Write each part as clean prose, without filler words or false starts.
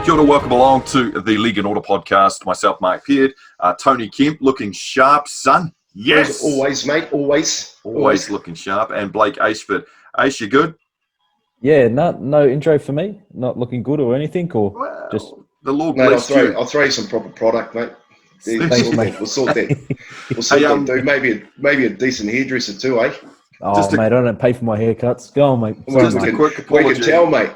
Kia ora, welcome along to the League and Order podcast. Myself, Marc Peard, Tony Kemp, looking sharp, son. Yes, always, mate. Always looking sharp. And Blake Ayshford. Aysh, you good? Yeah, no intro for me. Not looking good or anything, or Well, just the Lord mate, bless you. I'll throw you some proper product, mate. Thanks, mate. We'll sort that. We'll sort that, dude. Maybe a decent hairdresser too, eh? Oh, mate, I don't pay for my haircuts. Go on, mate. Just a quick apology. We can tell, mate.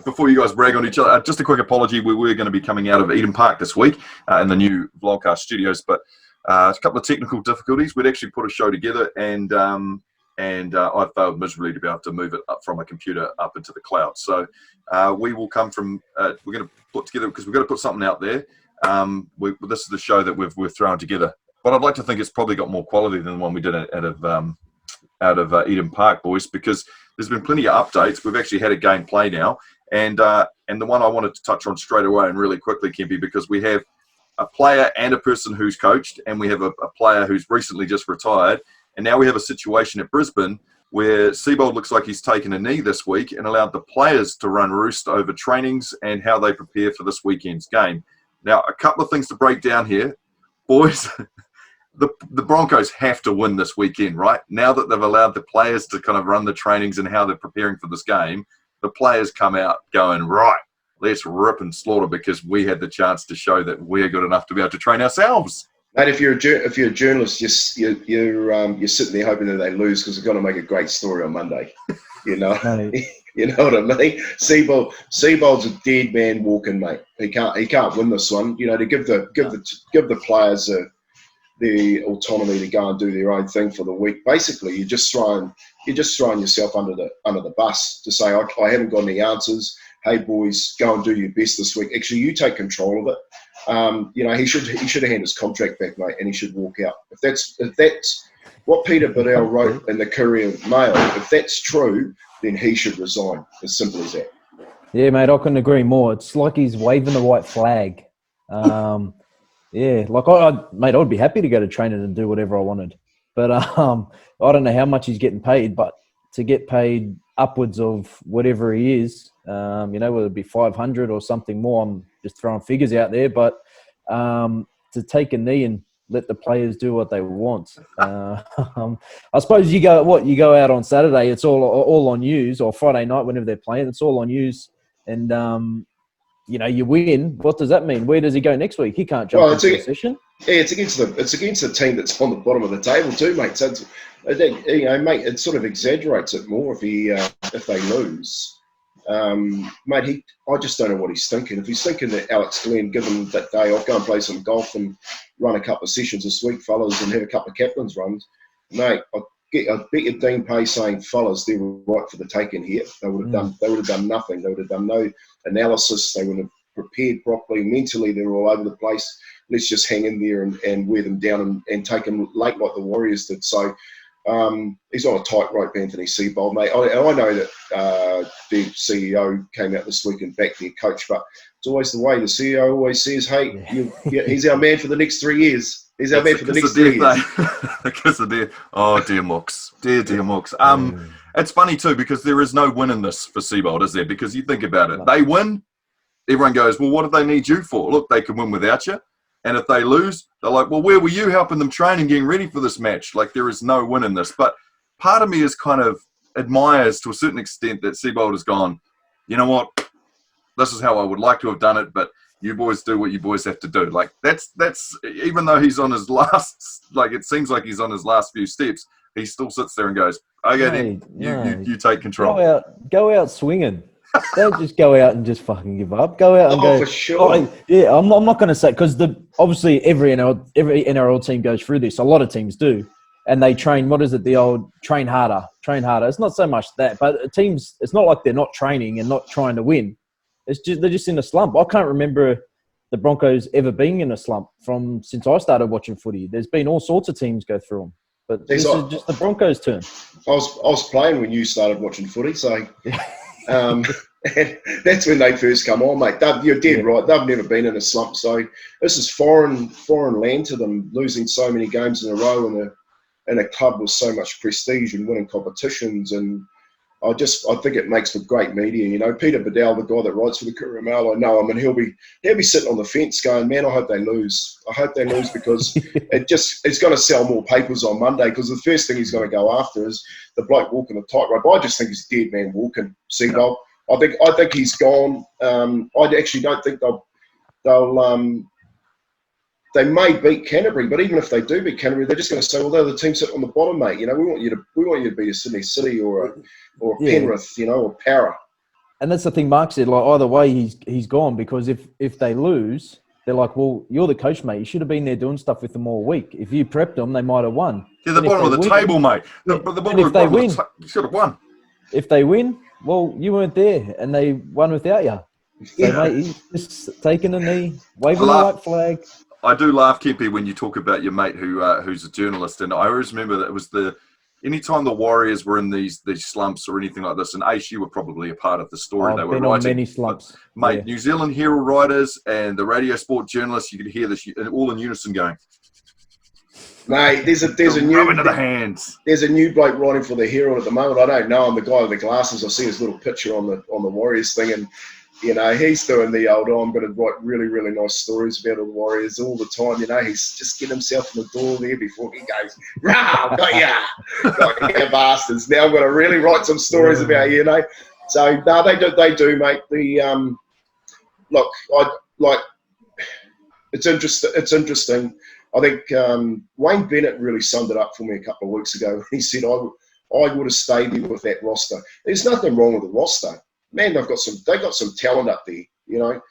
Before you guys brag on each other, just a quick apology. We're going to be coming out of Eden Park this week in the new Vlogcast studios, but a couple of technical difficulties. We'd actually put a show together, and I failed miserably to be able to move it up from a computer up into the cloud. So we will come from. We're going to put together because we've got to put something out there. This is the show that we're throwing together, but I'd like to think it's probably got more quality than the one we did out of Eden Park, boys, because there's been plenty of updates. We've actually had a game play now, and the one I wanted to touch on straight away and really quickly, Kempy, because we have a player and a person who's coached, and we have a player who's recently just retired, and now we have a situation at Brisbane where Seibold looks like he's taken a knee this week and allowed the players to run roost over trainings and how they prepare for this weekend's game. Now, a couple of things to break down here, boys. The Broncos have to win this weekend, right? Now that they've allowed the players to kind of run the trainings and how they're preparing for this game, the players come out going, right, let's rip and slaughter because we had the chance to show that we're good enough to be able to train ourselves. Mate, if you're a journalist, you're sitting there hoping that they lose because they're going to make a great story on Monday. You know, you know what I mean. Seibold's a dead man walking, mate. He can't win this one. You know, to give the players the autonomy to go and do their own thing for the week. Basically, you're just throwing yourself under the bus to say, I haven't got any answers. Hey boys, go and do your best this week. Actually, you take control of it. You know, he should have handed his contract back, mate, and he should walk out. If that's what Peter Biddell wrote in the Courier Mail, if that's true, then he should resign. As simple as that. Yeah, mate, I couldn't agree more. It's like he's waving the white flag. Yeah, like I would be happy to go to training and do whatever I wanted, but I don't know how much he's getting paid. But to get paid upwards of whatever he is, you know, whether it be 500 or something more, I'm just throwing figures out there. But to take a knee and let the players do what they want, I suppose you go out on Saturday, it's all on yous, or Friday night whenever they're playing, it's all on yous, and you know, you win. What does that mean? Where does he go next week? He can't jump into the session. Yeah, it's against the team that's on the bottom of the table too, mate. So you know, mate, it sort of exaggerates it more if they lose. Mate, I just don't know what he's thinking. If he's thinking that Alex Glenn, give him that day off, go and play some golf and run a couple of sessions this week, fellas, and have a couple of captain's runs, mate, I bet you Dean Pay saying, fellas, they're right for the taking here. They would have done nothing. They would have done no analysis. They would have prepared properly. Mentally, they're all over the place. Let's just hang in there and wear them down and take them late like the Warriors did. So he's on a tightrope, Anthony Seibold, mate. I know that the CEO came out this week and backed their coach, but it's always the way. The CEO always says, hey, he's our man for the next 3 years. He's our man for the next 3 years. Oh, dear Mooks. Dear Mooks. It's funny too, because there is no win in this for Seibold, is there? Because you think about it. They win, everyone goes, well, what do they need you for? Look, they can win without you. And if they lose, they're like, well, where were you helping them train and getting ready for this match? Like, there is no win in this. But part of me is kind of admires to a certain extent that Seibold has gone, you know what? This is how I would like to have done it, but you boys do what you boys have to do. Like, that's even though he's on his last, like, it seems like he's on his last few steps, he still sits there and goes, okay, then you take control. Go out swinging. Don't just go out and just fucking give up. Go out and go. For sure. Yeah, I'm not going to say, because obviously every NRL team goes through this. A lot of teams do, and they train. What is it? The old train harder. It's not so much that, but teams. It's not like they're not training and not trying to win. It's just they're just in a slump. I can't remember the Broncos ever being in a slump since I started watching footy. There's been all sorts of teams go through them, but this is just the Broncos' turn. I was playing when you started watching footy, so. And that's when they first come on, mate. You're dead right. They've never been in a slump, so this is foreign land to them. Losing so many games in a row in a club with so much prestige and winning competitions, and I think it makes for great media. You know, Peter Bedell, the guy that writes for the Courier Mail, I know him, and he'll be sitting on the fence going, man, I hope they lose. I hope they lose because it's going to sell more papers on Monday, because the first thing he's going to go after is the bloke walking the tightrope. I just think he's a dead man walking, Seibold. I think he's gone. I actually don't think they may beat Canterbury, but even if they do beat Canterbury, they're just going to say, well, they're the team sitting on the bottom, mate. You know, we want you to beat a Sydney City or a Penrith, you know, or Para. And that's the thing Mark said, like, either way he's gone, because if they lose, they're like, well, you're the coach, mate. You should have been there doing stuff with them all week. If you prepped them, they might have won. Yeah, the bottom of the table, mate. The bottom of the table, you should have won. If they win, well, you weren't there, and they won without you. So, mate, he's just taking a knee, waving the white flag. I do laugh, Kempe, when you talk about your mate who's a journalist, and I always remember that it was anytime the Warriors were in these slumps or anything like this, and Ace, you were probably a part of the story. They were been writing on many slumps, mate. New Zealand Herald writers and the radio sport journalists, you could hear this all in unison going, mate, there's a new into the hands. There's a new bloke writing for the Herald at the moment. I don't know him, the guy with the glasses. I see his little picture on the Warriors thing, and you know, he's doing the old, I'm going to write really, really nice stories about the Warriors all the time. You know, he's just getting himself in the door there before he goes, rah, got ya, bastards. Now I'm going to really write some stories about you, know. So, no, they do, mate. It's interesting. I think Wayne Bennett really summed it up for me a couple of weeks ago. He said, I would have stayed there with that roster. There's nothing wrong with the roster. Man, they've got some talent up there, you know.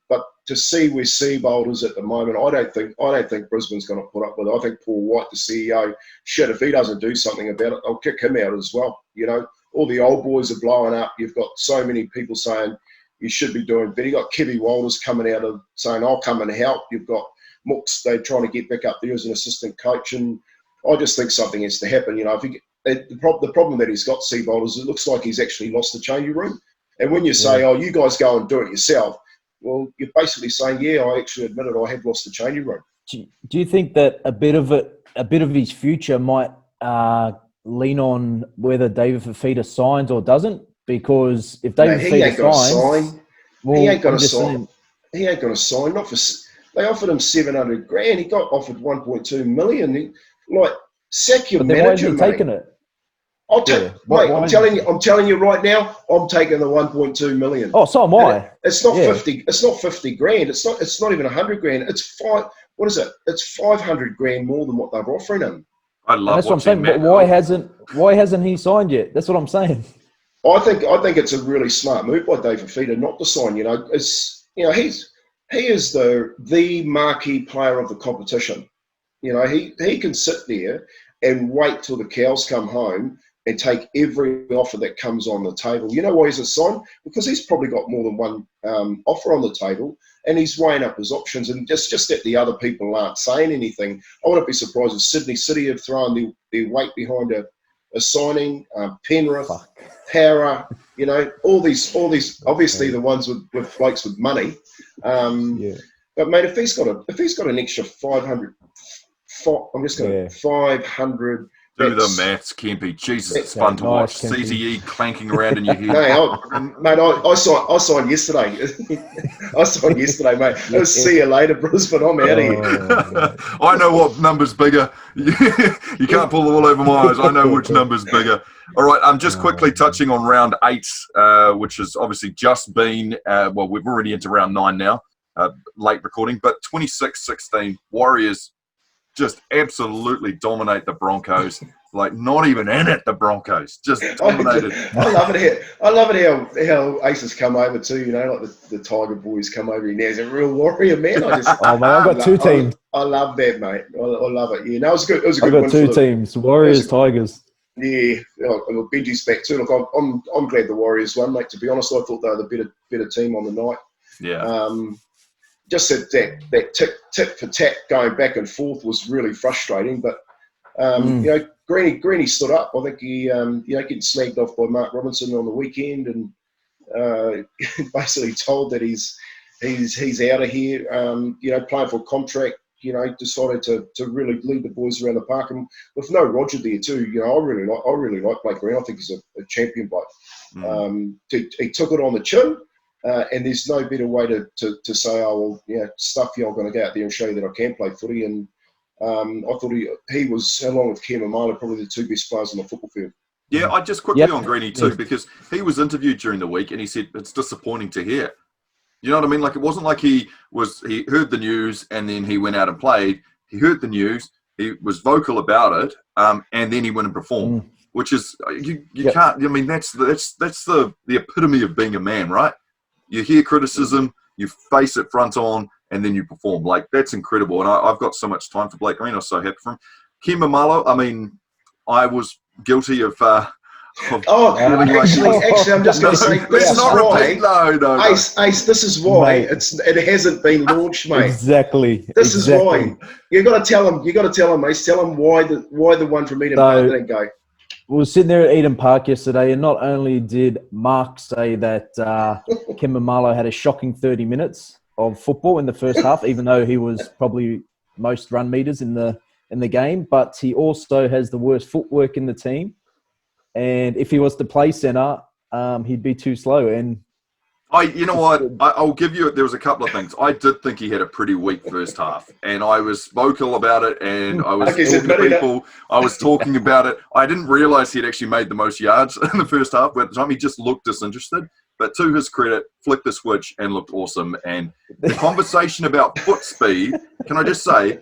But to see where Seibold is at the moment, I don't think Brisbane's going to put up with it. I think Paul White, the CEO, if he doesn't do something about it, I'll kick him out as well. You know, all the old boys are blowing up. You've got so many people saying you should be doing better. You've got Kevy Walters coming out of saying I'll come and help. You've got Mooks, they're trying to get back up there as an assistant coach, and I just think something has to happen. You know, the problem that he's got, Seibold, is it looks like he's actually lost the changing room. And when you say, oh, you guys go and do it yourself, well, you're basically saying, yeah, I actually admit it, I have lost the changing room. Do you think that a bit of his future might lean on whether David Fifita signs or doesn't? Because if David Fifita signs, he ain't got to sign. He ain't going to sign. Not for. They offered him $700,000. He got offered $1.2 million. Sack your manager, mate. Taking it. I'll take. Mate, I'm telling you right now, I'm taking the $1.2 million. Oh, so am I. It's not 50. It's not $50,000. It's not even $100,000. It's five. What is it? It's $500,000 more than what they're offering him. I love. That's what I'm saying. But why hasn't he signed yet? That's what I'm saying. I think it's a really smart move by David Fifita not to sign. You know, he is the marquee player of the competition. You know, he can sit there and wait till the cows come home and take every offer that comes on the table. You know why he's a sign? Because he's probably got more than one offer on the table, and he's weighing up his options. And just that the other people aren't saying anything. I wouldn't be surprised if Sydney City have thrown their weight behind a signing. Penrith, Para, you know, all these. Obviously, the ones with blokes with money. But mate, if he's got an extra 500. I'm just going to 500. Do the maths, Kempy. Jesus, it's fun to watch. CTE clanking around in your head. I signed yesterday. I signed yesterday, mate. I'll see you later, Brisbane. I'm out of here. I know what number's bigger. You can't pull the wool over my eyes. I know which number's bigger. All right, I'm just quickly touching on round 8, which has obviously just been, well, we're already into round 9 now, late recording, but 26-16, Warriors just absolutely dominate the Broncos. Like, not even in it, the Broncos. Just dominated. I love it how Aces come over too, you know, like the Tiger boys come over here now. He's a real warrior, man. Mate, I've got 2 teams. I love that, mate. I love it. Yeah, no, it was good. It was a good one. I've got 2 teams, Warriors, Tigers. Yeah, Benji's back too. Look, I'm glad the Warriors won, mate. To be honest, I thought they were the better team on the night. Yeah. Just that tit for tat going back and forth was really frustrating. But you know, Greeny stood up. I think he getting snagged off by Mark Robinson on the weekend, and basically told that he's out of here. You know, playing for a contract. decided to really lead the boys around the park, and with no Roger there too. I really like Blake Green. I think he's a champion bloke. He took it on the chin, and there's no better way to say, stuff you, I'm going to go out there and show you that I can play footy. And I thought he was, along with Kemp and Marlo, probably the two best players on the football field. Yeah, I just quickly on Greenie too, because he was interviewed during the week and he said it's disappointing to hear. You know what I mean? Like, it wasn't like he heard the news and then he went out and played. He heard the news, he was vocal about it, and then he went and performed. Which is you can't. I mean, that's the epitome of being a man, right? You hear criticism, you face it front on, and then you perform. Like, that's incredible. And I've got so much time for Blake Green. I was so happy for him. Kim Mamalo, I mean, I was guilty of actually, I'm just going to say, let's not repeat. No. Ace, this is why it hasn't been launched, mate. Exactly. This is why you got to tell him. You got to tell him, Ace. Tell him why the one from Eden Park didn't go. We were sitting there at Eden Park yesterday, and not only did Mark say that Kim Mamalo had a shocking 30 minutes of football in the first half, even though he was probably most run meters in the game, but he also has the worst footwork in the team. And if he was to play centre, he'd be too slow. And you know what? I'll give you. There was a couple of things. I did think he had a pretty weak first half, and I was vocal about it. And I was talking to people. I was talking about it. I didn't realise he'd actually made the most yards in the first half. But at the time, he just looked disinterested. But to his credit, flicked the switch and looked awesome. And the conversation about foot speed. Can I just say?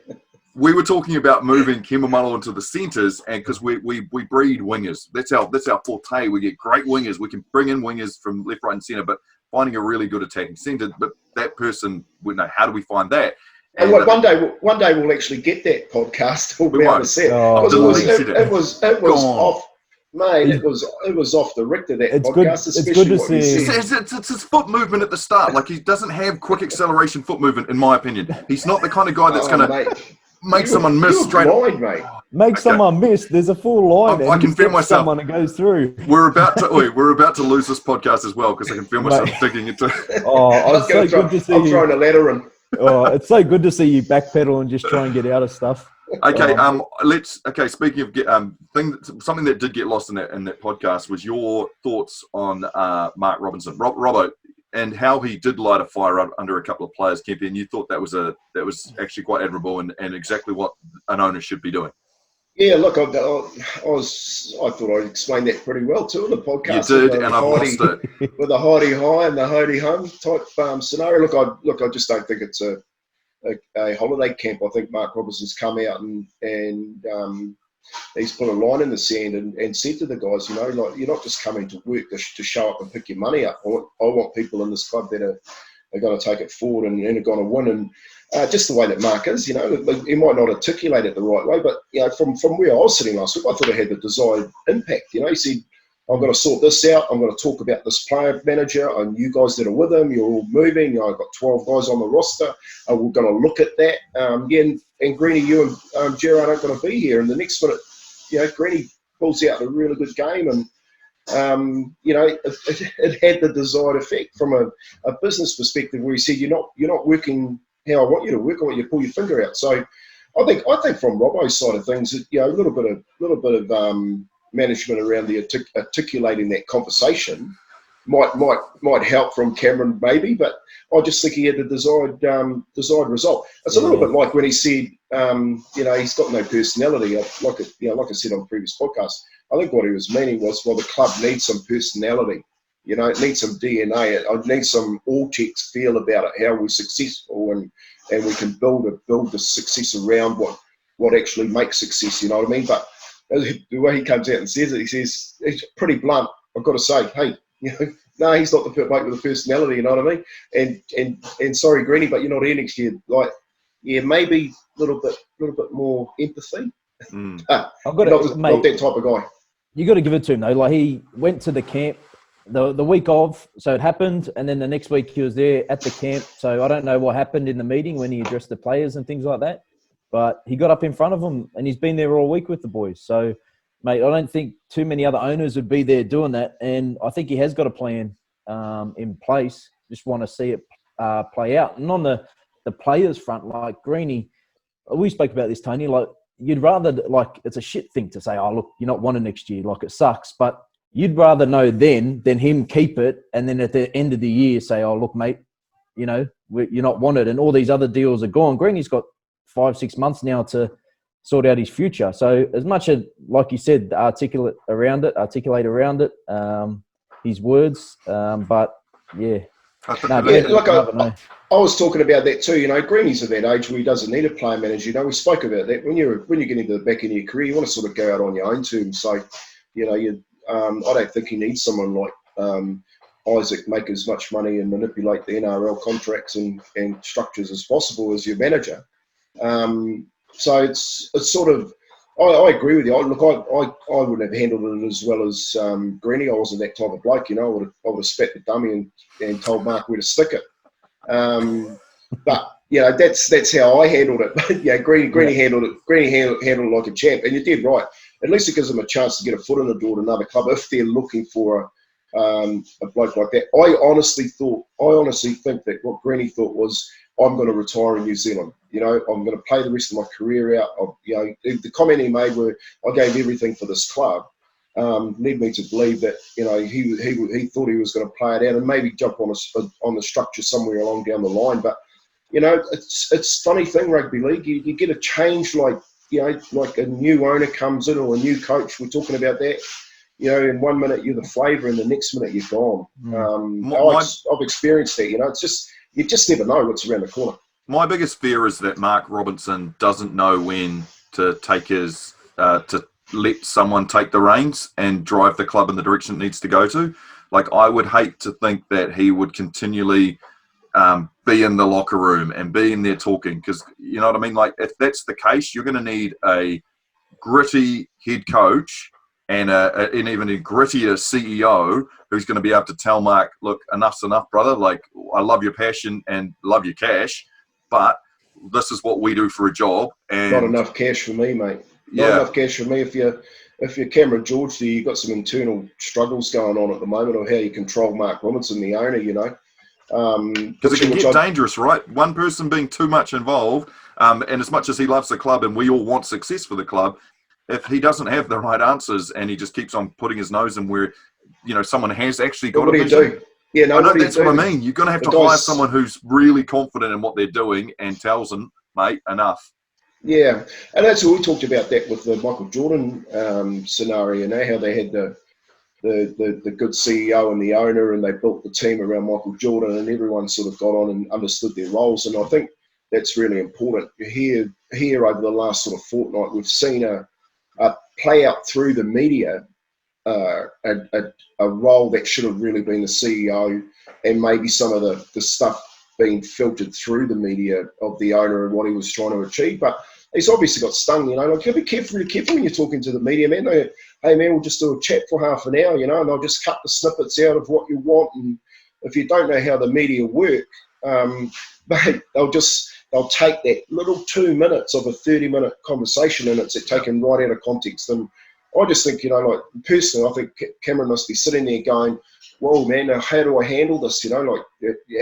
We were talking about moving Kimamalo into the centres, and because we breed wingers. That's our forte. We get great wingers. We can bring in wingers from left, right, and centre, but finding a really good attacking centre. But that person, we know, how do we find that? And one day we'll actually get that podcast. We'll be able to see it. It was off. Mate, it was off the Richter, that podcast. It's good to see. It's his foot movement at the start. Like, he doesn't have quick acceleration foot movement, in my opinion. He's not the kind of guy that's going to make someone miss straight blind, mate. Someone miss. There's a full line. I can feel myself. Someone that goes through. We're about to lose this podcast as well, because I can feel myself digging into. I'm throwing a ladder in. It's so good to see you backpedal and just try and get out of stuff. Okay, speaking of something that did get lost in that podcast was your thoughts on Mark Robinson, Robbo, and how he did light a fire under a couple of players, Kemp, and you thought that was actually quite admirable and exactly what an owner should be doing. Yeah, look, I thought I explained that pretty well too in the podcast. You did, and I've lost it. With the hidey high and the hidey home type scenario. Look, I just don't think it's a holiday camp. I think Mark Robinson's come out and he's put a line in the sand and said to the guys, like, you're not just coming to work to show up and pick your money up. I want people in this club that are going to take it forward and are going to win. And just the way that Mark is, he might not articulate it the right way, but from where I was sitting last week, I thought it had the desired impact. He said, I'm going to sort this out. I'm going to talk about this player manager and you guys that are with him. You're all moving. I've got 12 guys on the roster. We're going to look at that. And Greenie, you and Gerard aren't going to be here. And the next minute, Greenie pulls out a really good game. And, it had the desired effect from a business perspective where he said, you're not working how I want you to work. I want you to pull your finger out. So I think from Robbo's side of things, a little bit of management around the articulating that conversation might help from Cameron maybe, but I just think he had the desired result. It's a little bit like when he said, he's got no personality. Like I said on previous podcasts, I think what he was meaning was, well, the club needs some personality. It needs some DNA. It needs some all-checks feel about it. How we're successful and we can build the success around what actually makes success. You know what I mean? But the way he comes out and says it, he says, it's pretty blunt. I've got to say, hey, no, he's not the bloke with the personality. You know what I mean? And sorry, Greenie, but you're not here next year. Like, yeah, maybe a little bit more empathy. Not that type of guy. You got to give it to him though. Like, he went to the camp the week of, so it happened, and then the next week he was there at the camp. So I don't know what happened in the meeting when he addressed the players and things like that. But he got up in front of them, and he's been there all week with the boys. So, mate, I don't think too many other owners would be there doing that. And I think he has got a plan in place. Just want to see it play out. And on the players front, like Greenie, we spoke about this, Tony. Like, you'd rather, like, it's a shit thing to say, oh, look, you're not wanted next year. Like, it sucks. But you'd rather know then than him keep it. And then at the end of the year say, oh, look, mate, you know, you're not wanted. And all these other deals are gone. Greeny's got 5-6 months now to sort out his future. So as much as, like you said, articulate around it, his words. But, yeah. I was talking about that too. You know, Greeny's at that age where he doesn't need a player manager. You know, we spoke about that. When you're getting to the back end of your career, you want to sort of go out on your own terms. So, you know, I don't think he needs someone like Isaac, make as much money and manipulate the NRL contracts and structures as possible as your manager. So it's sort of, I agree with you. I wouldn't have handled it as well as Greeny. I wasn't that type of bloke, you know. I would have spat the dummy and told Mark where to stick it. But you know, that's how I handled it. But yeah, Greeny handled it. Greeny handled it like a champ. And you did right. At least it gives them a chance to get a foot in the door to another club if they're looking for a bloke like that. I honestly think that what Greeny thought was, I'm going to retire in New Zealand. You know, I'm going to play the rest of my career out. You know, the comment he made where I gave everything for this club led me to believe that, you know, he thought he was going to play it out and maybe jump on the structure somewhere along down the line. But, you know, it's a funny thing, rugby league. You get a change like, you know, like a new owner comes in or a new coach. We're talking about that. You know, in 1 minute you're the flavour and the next minute you're gone. I've experienced that, you know. It's just, you just never know what's around the corner. My biggest fear is that Mark Robinson doesn't know when to take his to let someone take the reins and drive the club in the direction it needs to go to. Like, I would hate to think that he would continually be in the locker room and be in there talking, because, you know what I mean? Like, if that's the case, you're going to need a gritty head coach and even a grittier CEO who's going to be able to tell Mark, look, enough's enough, brother. Like, I love your passion and love your cash, but this is what we do for a job. And not enough cash for me, mate. Not enough cash for me. If you're Cameron George, there, you've got some internal struggles going on at the moment of how you control Mark Robinson, the owner, you know. Because it can get dangerous, right? One person being too much involved, and as much as he loves the club and we all want success for the club, if he doesn't have the right answers and he just keeps on putting his nose in where, you know, someone has actually got a vision. What do you do? Yeah, no, that's what I mean. You're going to have to hire someone who's really confident in what they're doing and tells them, mate, enough. Yeah, and that's what we talked about that with the Michael Jordan scenario, you know, how they had the good CEO and the owner, and they built the team around Michael Jordan, and everyone sort of got on and understood their roles. And I think that's really important. Here over the last sort of fortnight, we've seen a play out through the media a role that should have really been the CEO, and maybe some of the stuff being filtered through the media of the owner and what he was trying to achieve. But he's obviously got stung, you know. Like, be careful when you're talking to the media, man. Hey, man, we'll just do a chat for half an hour, you know, and they'll just cut the snippets out of what you want. And if you don't know how the media work, mate, they'll take that little 2 minutes of a 30-minute conversation and it's taken right out of context. And I just think, you know, like, personally, I think Cameron must be sitting there going, whoa, man, now how do I handle this? You know, like,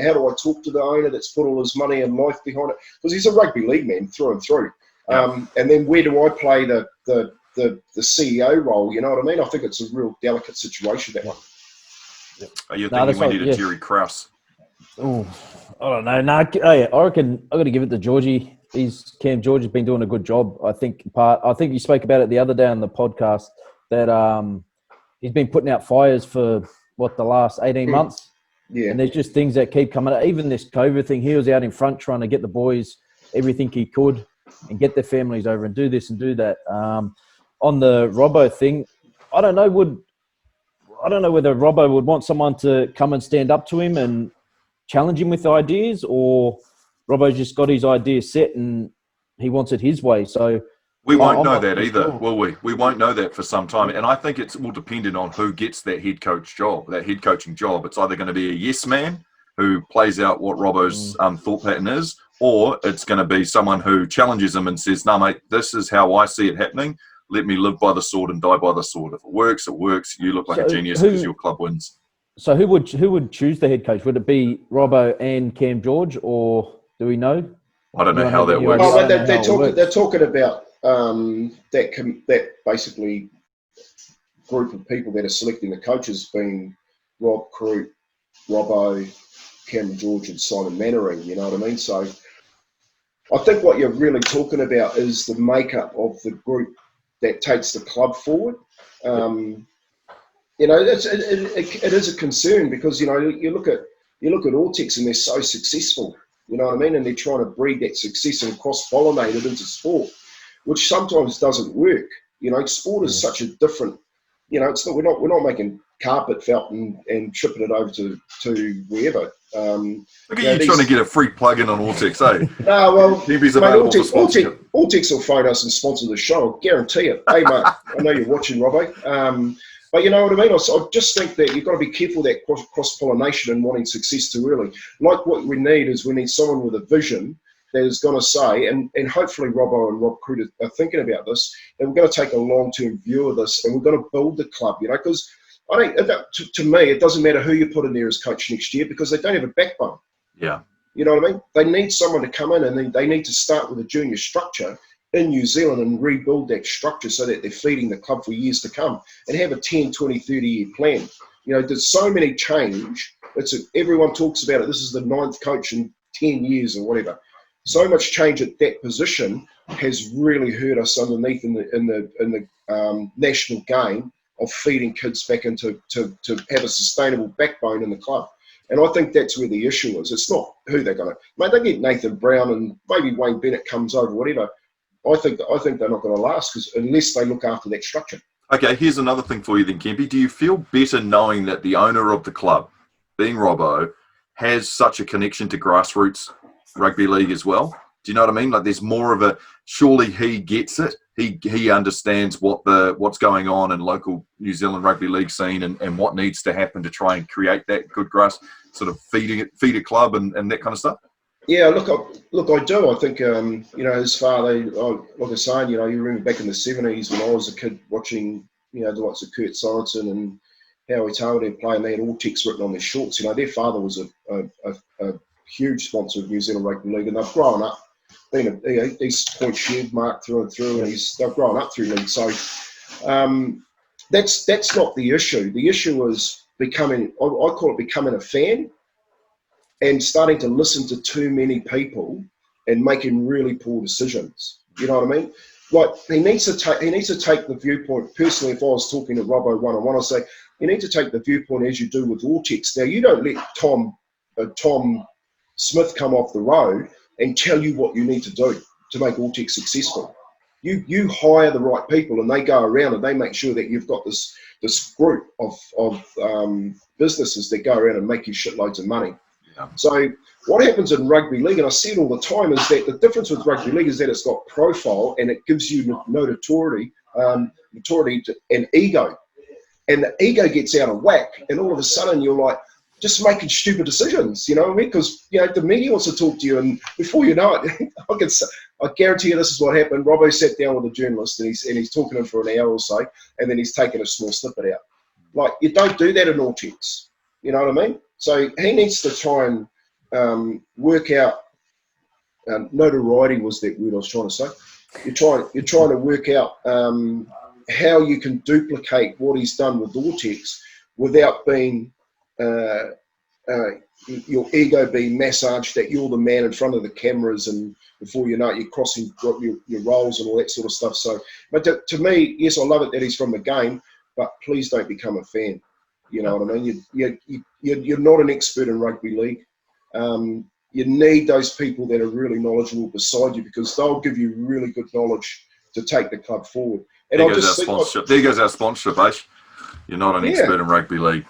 how do I talk to the owner that's put all his money and life behind it? Because he's a rugby league man through and through. Yeah. And then where do I play the CEO role? You know what I mean? I think it's a real delicate situation, that one. Yeah. You're thinking we need a Jerry Krause. Oh, I don't know. I reckon I've got to give it to Georgie. Cam George has been doing a good job. I think you spoke about it the other day on the podcast that he's been putting out fires for the last 18 months. Yeah. And there's just things that keep coming out. Even this COVID thing, he was out in front trying to get the boys everything he could and get their families over and do this and do that. On the Robbo thing, I don't know whether Robbo would want someone to come and stand up to him and challenge him with ideas, or Robbo's just got his ideas set and he wants it his way. So we won't know that either, will we? We won't know that for some time. And I think it's all dependent on who gets that head coach job, that head coaching job. It's either going to be a yes man who plays out what Robbo's thought pattern is, or it's going to be someone who challenges him and says, no, mate, this is how I see it happening. Let me live by the sword and die by the sword. If it works, it works. You look like a genius because your club wins. So who would choose the head coach? Would it be Robbo and Cam George, or do we know? I don't know how that any works. idea? Oh, I don't know how it works. they're talking about that basically group of people that are selecting the coaches being Rob Crute, Robbo, Cam George, and Simon Mannering. You know what I mean? So I think what you're really talking about is the makeup of the group that takes the club forward. You know, it is a concern because, you know, you look at Ortex and they're so successful, you know what I mean? And they're trying to breed that success and cross-pollinate it into sport, which sometimes doesn't work. You know, sport is such a different, you know, it's not, we're not making carpet felt and shipping it over to wherever. Look at you trying to get a free plug-in on Ortex, eh? No, well, He's mate, available for sponsorship. Ortex will phone us and sponsor the show. I guarantee it. Hey, Mark, I know you're watching, Robbo. But you know what I mean? I just think that you've got to be careful that cross-pollination and wanting success too early. Like what we need is we need someone with a vision that is going to say, and hopefully Robbo and Rob Crute are thinking about this, that we're going to take a long-term view of this and we're going to build the club, you know, because I think to me, it doesn't matter who you put in there as coach next year because they don't have a backbone. Yeah. You know what I mean? They need someone to come in and they need to start with a junior structure in New Zealand and rebuild that structure so that they're feeding the club for years to come and have a 10, 20, 30-year plan. You know, there's so many change. Everyone talks about it. This is the 9th coach in 10 years or whatever. So much change at that position has really hurt us underneath in the national game of feeding kids back into to have a sustainable backbone in the club. And I think that's where the issue is. It's not who they're going to. Mate, they get Nathan Brown and maybe Wayne Bennett comes over, whatever. I think they're not going to last unless they look after that structure. Okay, here's another thing for you then, Kempy. Do you feel better knowing that the owner of the club, being Robbo, has such a connection to grassroots rugby league as well? Do you know what I mean? Like there's more of a, surely he gets it. He understands what's going on in local New Zealand rugby league scene and what needs to happen to try and create that good grass, sort of feed a club and that kind of stuff. Yeah, look, I do. I think, you know, his father, like I was saying, you know, you remember back in the 70s when I was a kid watching, you know, the likes of Kurt Sorensen and Howie Taylor play, and they had Ortex written on their shorts. You know, their father was a huge sponsor of New Zealand Rugby League, and they've grown up, he's point shed Mark through and through, and they've grown up through league. So that's not the issue. The issue is becoming, I call it becoming a fan, and starting to listen to too many people and making really poor decisions. You know what I mean? Like he needs to take the viewpoint. Personally, if I was talking to Robbo one-on-one, I'd say you need to take the viewpoint as you do with Ortex. Now you don't let Tom Smith come off the road and tell you what you need to do to make Ortex successful. You hire the right people and they go around and they make sure that you've got this group of businesses that go around and make you shitloads of money. So what happens in rugby league, and I see it all the time, is that the difference with rugby league is that it's got profile and it gives you notoriety and ego. And the ego gets out of whack, and all of a sudden you're like just making stupid decisions, you know what I mean? Because, you know, the media wants to talk to you, and before you know it, I guarantee you this is what happened. Robbo sat down with a journalist and he's talking to him for an hour or so, and then he's taking a small snippet out. Like, you don't do that in Ortex, you know what I mean? So he needs to try and work out, notoriety was that word I was trying to say. You're trying to work out how you can duplicate what he's done with Ortex without being, your ego being massaged, that you're the man in front of the cameras, and before you know it, you're crossing your roles and all that sort of stuff. So, but to me, yes, I love it that he's from the game, but please don't become a fan. You know what I mean? You're not an expert in rugby league. You need those people that are really knowledgeable beside you, because they'll give you really good knowledge to take the club forward. And there goes our sponsorship, Aish. You're not an expert in rugby league,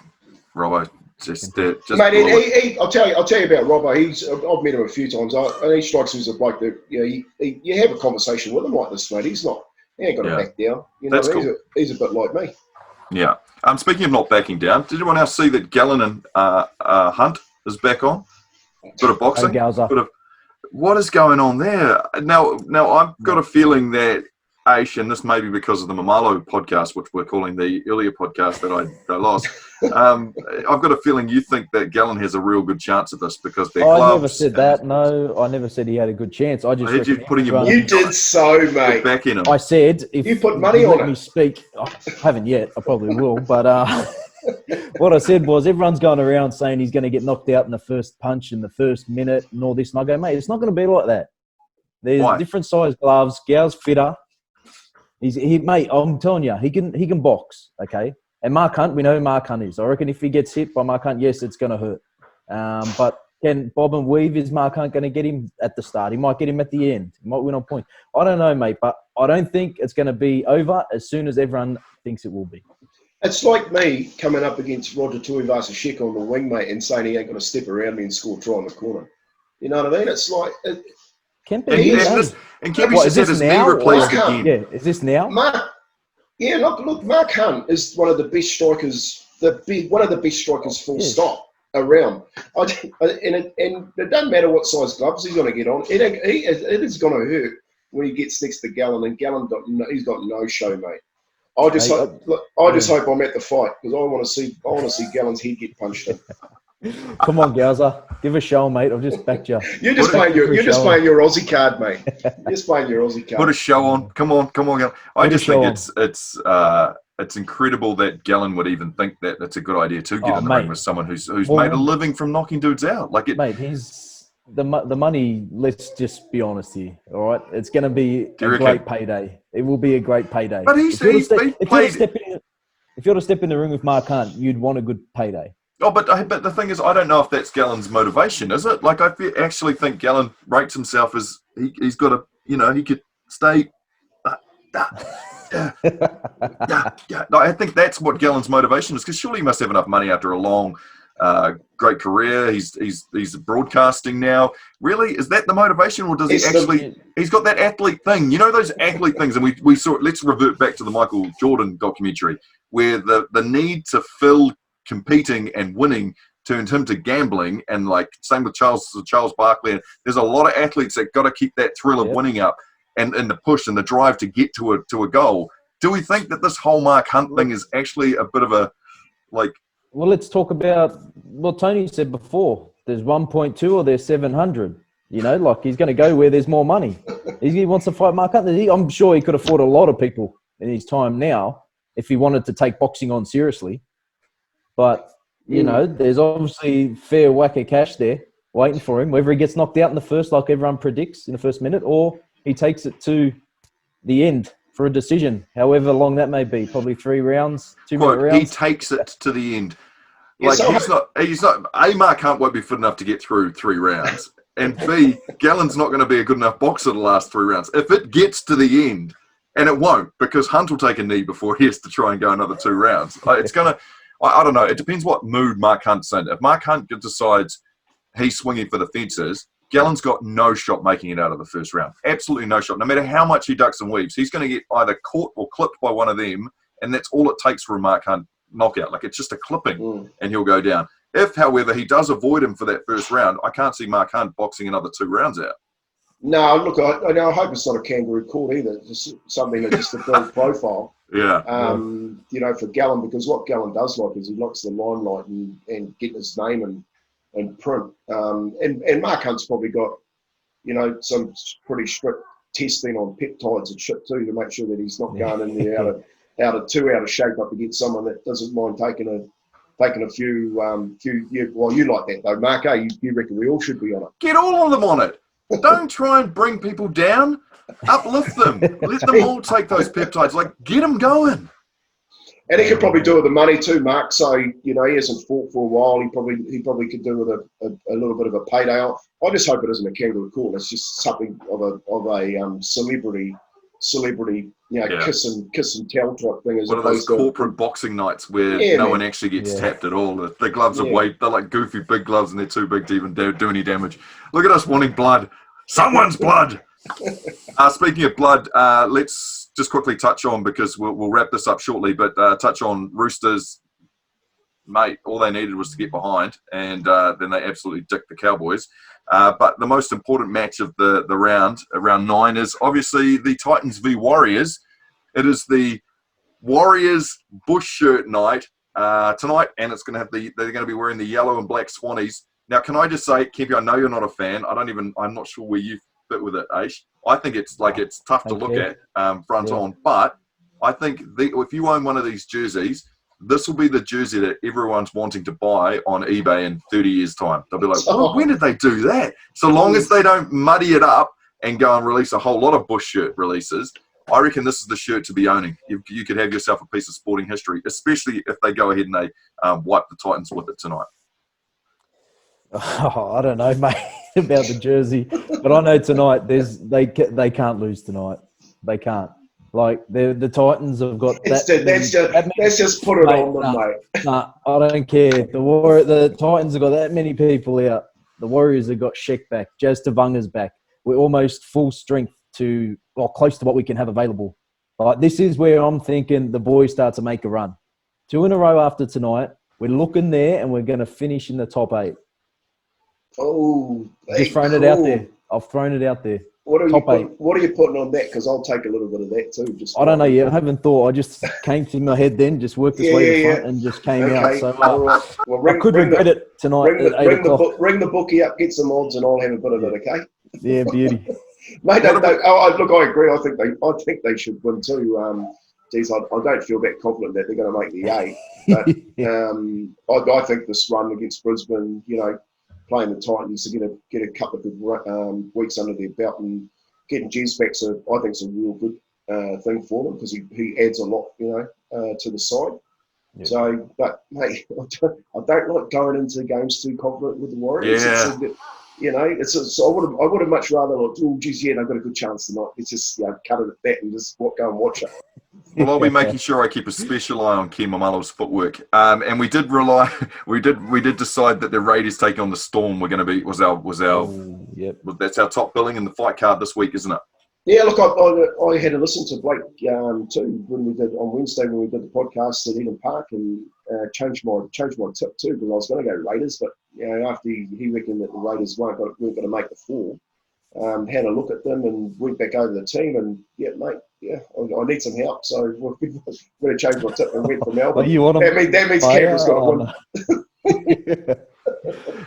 Robbo. Mate, I'll tell you about Robbo. I've met him a few times, and he strikes me as a bloke that, you know, you have a conversation with him like this, mate. He ain't got to back down. You know, that's cool. He's a bit like me. Yeah. Speaking of not backing down, did anyone else see that Gallen and Hunt is back on? Bit of boxing. What is going on there? Now I've got a feeling that Aish, and this may be because of the Mamalo podcast, which we're calling the earlier podcast that I lost. I've got a feeling you think that Gallen has a real good chance at this because their gloves. I never said that. No, I never said he had a good chance. I just heard you putting your You did so, mate. back in him. I said if you put money on let it. me speak. I haven't yet. I probably will. But what I said was everyone's going around saying he's going to get knocked out in the first punch in the first minute and all this. And I go, mate, it's not going to be like that. There's different size gloves. Gal's fitter. Mate, I'm telling you, he can box, okay? And Mark Hunt, we know who Mark Hunt is. I reckon if he gets hit by Mark Hunt, yes, it's going to hurt. But can Bob and Weave, is Mark Hunt going to get him at the start? He might get him at the end. He might win on points. I don't know, mate, but I don't think it's going to be over as soon as everyone thinks it will be. It's like me coming up against Roger Tuivasa-Sheck on the wing, mate, and saying he ain't going to step around me and score a try in the corner. You know what I mean? It's like... And Kemp just had his knee replaced again. Yeah, is this now? Mark Hunt is one of the best strikers, one of the best strikers full stop around. And it doesn't matter what size gloves he's going to get on. It is going to hurt when he gets next to Gallen, and Gallen he's got no show, mate. I just hope I'm at the fight because I want to see Gallen's head get punched in. Come on, Gowser. Give a show, mate. I've just backed you. You're just playing your Aussie card, mate. You're just playing your Aussie card. Put a show on. Come on, Gallen. I just think it's incredible that Gallen would even think that it's a good idea to get in the ring with someone who's made a living from knocking dudes out. Mate, he's the money. Let's just be honest here. All right, it's going to be a great payday. It will be a great payday. But if you were to step in the ring with Mark Hunt, you'd want a good payday. Oh, but the thing is, I don't know if that's Gallen's motivation, is it? Like, I actually think Gallen rates himself as he's got a, he could stay. No, I think that's what Gallen's motivation is, because surely he must have enough money after a long, great career. He's broadcasting now. Really, is that the motivation, or does he actually? He's got that athlete thing. You know those athlete things, and we saw. Let's revert back to the Michael Jordan documentary, where the need to fill competing and winning turned him to gambling, and like same with Charles Barkley. And there's a lot of athletes that got to keep that thrill of winning up, and the push and the drive to get to a goal. Do we think that this whole Mark Hunt thing is actually a bit of a like? Well, let's talk about what Tony said before. There's 1.2 or there's 700. Like he's going to go where there's more money. He wants to fight Mark Hunt. I'm sure he could afford a lot of people in his time now if he wanted to take boxing on seriously. But, there's obviously fair whack of cash there waiting for him, whether he gets knocked out in the first, like everyone predicts, in the first minute, or he takes it to the end for a decision, however long that may be, probably 3 rounds, 2-minute rounds. He takes it to the end. Like, he's not, A, Mark Hunt won't be fit enough to get through 3 rounds, and B, Gallen's not going to be a good enough boxer the last 3 rounds. If it gets to the end, and it won't, because Hunt will take a knee before he has to try and go another 2 rounds. It's going to... I don't know. It depends what mood Mark Hunt's in. If Mark Hunt decides he's swinging for the fences, Gallen's got no shot making it out of the first round. Absolutely no shot. No matter how much he ducks and weaves, he's going to get either caught or clipped by one of them, and that's all it takes for a Mark Hunt knockout. Like, it's just a clipping, and he'll go down. If, however, he does avoid him for that first round, I can't see Mark Hunt boxing another 2 rounds out. No, look, I hope it's not a kangaroo court either. It's just something that's just a build profile. Yeah. For Gallen, because what Gallen does like is he likes the limelight and getting his name and print. And Mark Hunt's probably got, some pretty strict testing on peptides and shit too to make sure that he's not going in there out of shape up against someone that doesn't mind taking a few. Well, you like that though, Mark. You reckon we all should be on it? Get all of them on it. Don't try and bring people down. Uplift them. Let them all take those peptides. Like, get them going. And he could probably do with the money too, Mark. So he hasn't fought for a while. He probably could do with a little bit of a payday. I just hope it isn't a kangaroo court. It's just something of a celebrity, kiss and tell type thing. One of those corporate boxing nights where no one actually gets tapped at all. The gloves are they're like goofy big gloves, and they're too big to even do any damage. Look at us wanting blood. Someone's blood. Speaking of blood, let's just quickly touch on, because we'll wrap this up shortly, but touch on Roosters mate, all they needed was to get behind, and then they absolutely dicked the Cowboys. But the most important match of the round 9, is obviously the Titans v Warriors. It is the Warriors bush shirt night tonight, and it's going to have they're going to be wearing the yellow and black Swannies. Now, can I just say, Kemp, I know you're not a fan. I'm not sure where you fit with it, Aish. I think it's tough to look at front on, but I think if you own one of these jerseys, this will be the jersey that everyone's wanting to buy on eBay in 30 years' time. They'll be like, well, when did they do that? So long as they don't muddy it up and go and release a whole lot of bush shirt releases, I reckon this is the shirt to be owning. You could have yourself a piece of sporting history, especially if they go ahead and they wipe the Titans with it tonight. Oh, I don't know, mate, about the jersey, but I know tonight they can't lose tonight. They can't. Like the Titans have got that. Let's just put it on them, mate. Nah, I don't care. The Titans have got that many people out. The Warriors have got Sheck back. Jazz Tavunga's back. We're almost full strength close to what we can have available. Like, this is where I'm thinking the boys start to make a run. 2 in a row after tonight. We're looking there, and we're going to finish in the top 8. Oh, just thrown it out there. I've thrown it out there. What are you putting on that? Because I'll take a little bit of that too. I don't know yet. I haven't thought. I just came to my head then, just worked its way to the front and just came out. So right. I could regret it tonight at 8 o'clock. Ring the bookie up, get some odds, and I'll have a bit of it, okay? Yeah, beauty. Mate, look, I agree. I think they should win too. Geez, I don't feel that confident that they're going to make the 8. But I think this run against Brisbane, playing the Titans to get a couple of good weeks under their belt and getting Jez back, so I think it's a real good thing for them, because he adds a lot, to the side. Yeah. So, but mate, I don't like going into games too confident with the Warriors. Yeah. I would have much rather they've got a good chance tonight. It's just cut it at that and just go and watch it. Well, I'll be making sure I keep a special eye on Ken Mamalo's footwork. And we did decide that the Raiders taking on the Storm that's our top billing in the fight card this week, isn't it? Yeah, look, I had to listen to Blake too on Wednesday when we did the podcast at Eden Park, and changed my tip too, because I was going to go Raiders, but after he reckoned that the Raiders weren't going to make the 4, had a look at them and went back over the team, and I need some help, so we're going to change my tip and went for Melbourne. That means Canberra's got to win.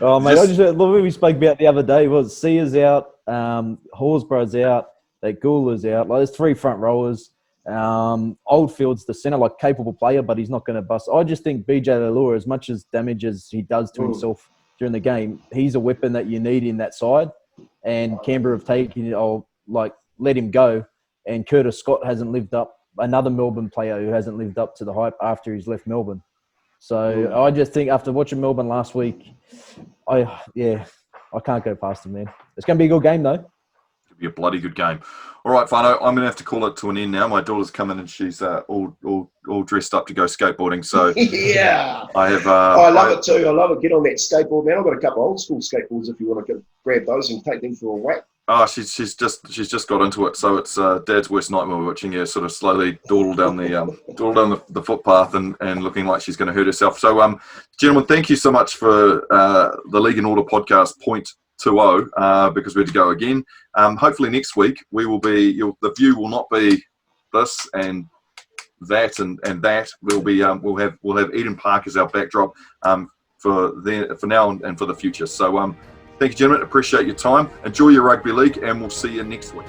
Oh, mate, what we spoke about the other day was Sia's out, Horsburgh's out, that Goula's out. Like, there's 3 front rowers. Oldfield's the centre, like, capable player, but he's not going to bust. I just think BJ Leilua, as much as damage as he does to himself during the game, he's a weapon that you need in that side. And Canberra have taken it, let him go. And Curtis Scott hasn't lived up, another Melbourne player who hasn't lived up to the hype after he's left Melbourne. So I just think after watching Melbourne last week, I can't go past him, man. It's going to be a good game, though. It'll be a bloody good game. All right, Fano, I'm going to have to call it to an end now. My daughter's coming and she's all dressed up to go skateboarding. So yeah, I love it too. I love it. Get on that skateboard, man. I've got a couple of old school skateboards if you want to grab those and take them for a whack. Oh, she's just got into it, so it's Dad's worst nightmare, watching her sort of slowly dawdle down the footpath and looking like she's going to hurt herself. So, gentlemen, thank you so much for the League in Order podcast 0.20, because we're to go again. Hopefully next week we will be. The view will not be this and that and that. We'll have Eden Park as our backdrop for now and for the future. So. Thank you, gentlemen. Appreciate your time. Enjoy your rugby league, and we'll see you next week.